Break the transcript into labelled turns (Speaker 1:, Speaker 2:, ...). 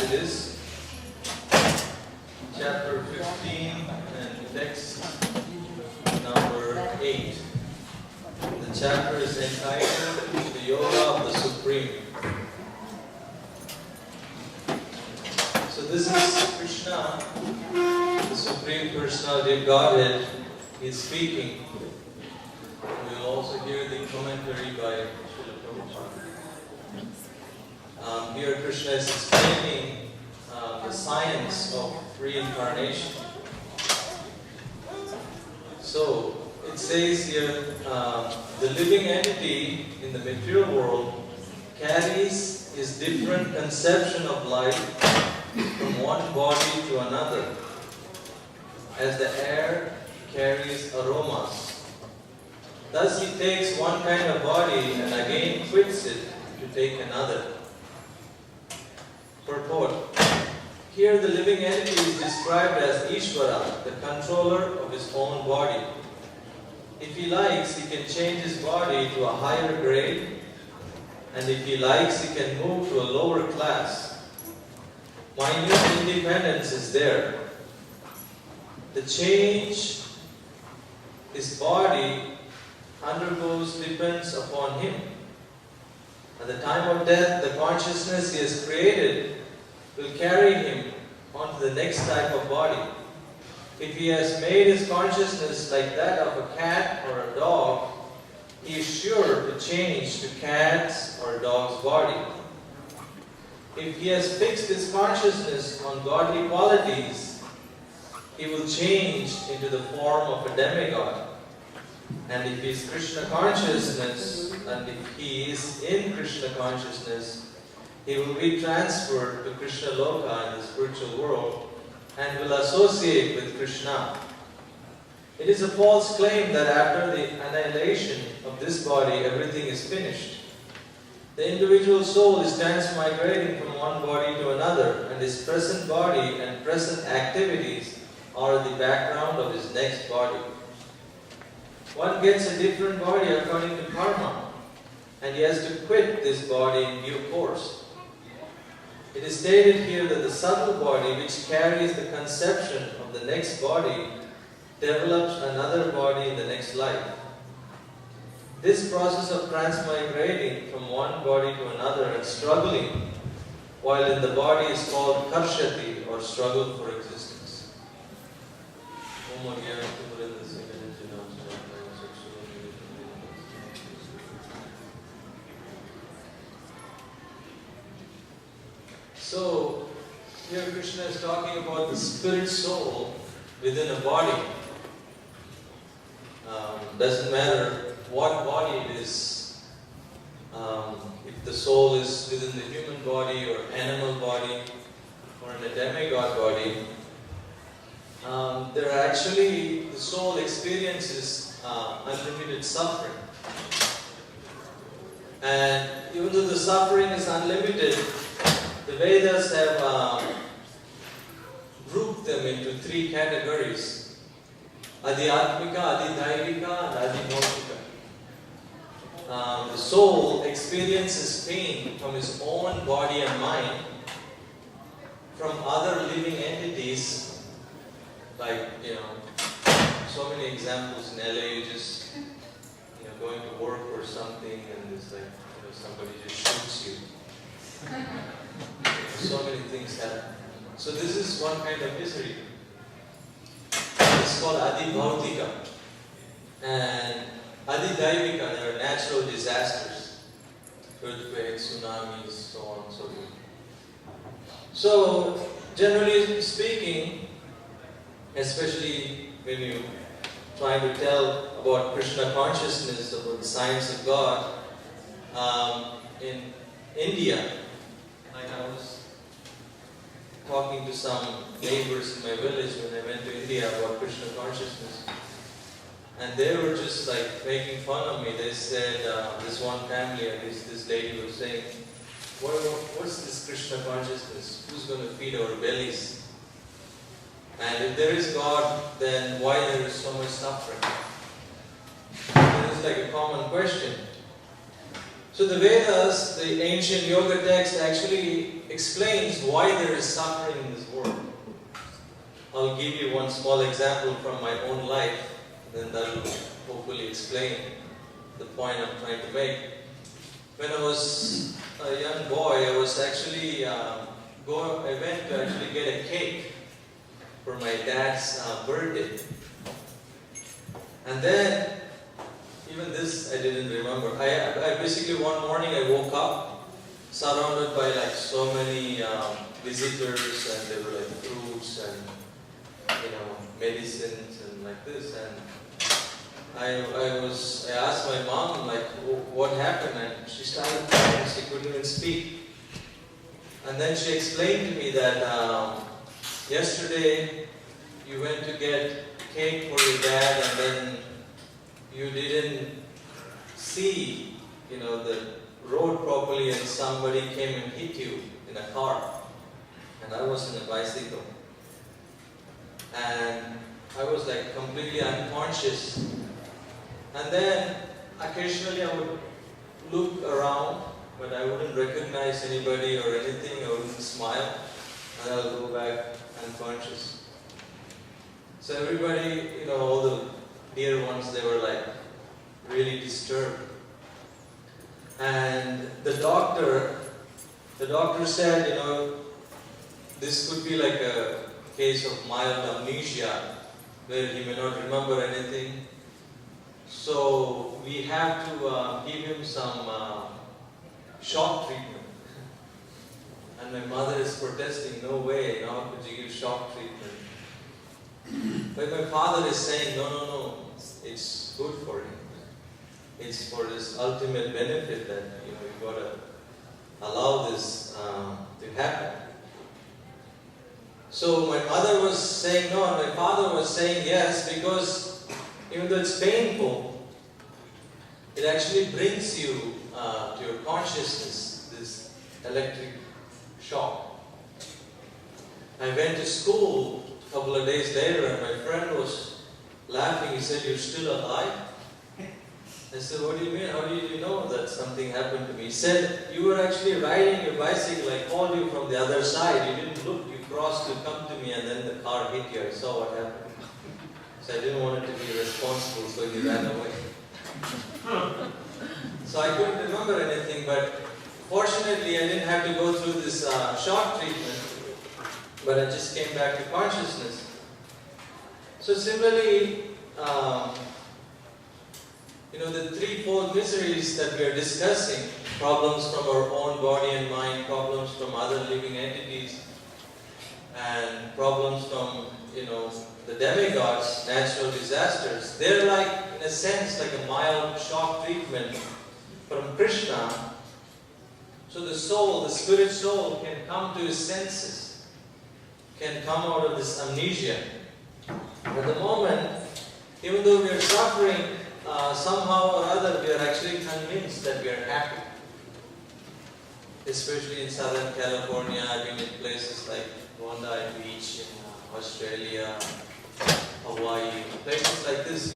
Speaker 1: Exodus chapter 15 and text number 8. The chapter is entitled The Yoga of the Supreme. So this is Krishna, the Supreme Personality of Godhead. He is speaking. We will also hear the commentary by Srila Prabhupada. Here Krishna is explaining the science of reincarnation. So it says here, the living entity in the material world carries his different conception of life from one body to another, as the air carries aromas. Thus he takes one kind of body and again quits it to take another. Purport. Here the living entity is described as Ishvara, the controller of his own body. If he likes, he can change his body to a higher grade, and if he likes, he can move to a lower class. Minute independence is there. The change his body undergoes depends upon him. At the time of death, the consciousness he has created will carry him onto the next type of body. If he has made his consciousness like that of a cat or a dog, he is sure to change to cat's or dog's body. If he has fixed his consciousness on godly qualities, he will change into the form of a demigod. And if he is Krishna consciousness, and if he is in Krishna consciousness, he will be transferred to Krishna Loka in the spiritual world and will associate with Krishna. It is a false claim that after the annihilation of this body, everything is finished. The individual soul is transmigrating from one body to another, and his present body and present activities are the background of his next body. One gets a different body according to karma, and he has to quit this body in due course. It is stated here that the subtle body, which carries the conception of the next body, develops another body in the next life. This process of transmigrating from one body to another and struggling while in the body is called karshati, or struggle for existence. So, here Krishna is talking about the spirit soul within a body. Doesn't matter what body it is. If the soul is within the human body or animal body or in a demigod body, the soul experiences unlimited suffering. And even though the suffering is unlimited, the Vedas have grouped them into three categories: Adhyatmika, Adhidaivika, and Adhibhautika. The soul experiences pain from his own body and mind, from other living entities, like, so many examples in LA. You just, going to work or something, and it's like, somebody just shoots you. So many things happen. So this is one kind of misery. It's called Adhibhautika. And Adhidaivika, there are natural disasters, earthquakes, tsunamis, so on and so forth. So, generally speaking, especially when you try to tell about Krishna consciousness, about the science of God, in India, like I was talking to some neighbors in my village when I went to India about Krishna consciousness. And they were just like making fun of me. They said, this one family, at least this lady was saying, what's this Krishna consciousness? Who's going to feed our bellies? And if there is God, then why there is so much suffering? It is like a common question. So the Vedas, the ancient yoga text, actually explains why there is suffering in this world. I'll give you one small example from my own life, then that will hopefully explain the point I'm trying to make. When I was a young boy, I was actually I went to actually get a cake for my dad's birthday. And then, even this I didn't remember. I basically one morning I woke up surrounded by like so many visitors, and there were like fruits and medicines and like this. And I asked my mom like what happened, and she started crying. She couldn't even speak. And then she explained to me that yesterday you went to get cake for your dad, and then you didn't see the road properly, and somebody came and hit you in a car, and I was in a bicycle, and I was like completely unconscious. And then occasionally I would look around, but I wouldn't recognize anybody or anything. I wouldn't smile, and I'll go back unconscious. So everybody, all the dear ones, they were like really disturbed. And the doctor said, this could be like a case of mild amnesia, where he may not remember anything. So we have to give him some shock treatment. And my mother is protesting, no way, how could you give shock treatment? But my father is saying, no, it's good for him. It's for his ultimate benefit that you've got to allow this to happen. So my mother was saying no, and my father was saying yes, because even though it's painful, it actually brings you to your consciousness, this electric shock. I went to school a couple of days later, and my friend was laughing. He said, "You're still alive?" I said, "What do you mean? How do you know that something happened to me?" He said, "You were actually riding your bicycle. I called you from the other side. You didn't look. You crossed to come to me, and then the car hit you. I saw what happened." So I didn't want it to be responsible, so he ran away. So I couldn't remember anything, but fortunately I didn't have to go through this shock treatment, but I just came back to consciousness. So similarly, the threefold miseries that we are discussing, problems from our own body and mind, problems from other living entities, and problems from, the demigods, natural disasters, they're like, in a sense, like a mild shock treatment from Krishna. So the soul, the spirit soul, can come to his senses, can come out of this amnesia. At the moment, even though we are suffering, somehow or other we are actually convinced that we are happy. Especially in Southern California, I've been in places like Bondi Beach in Australia, Hawaii, places like this.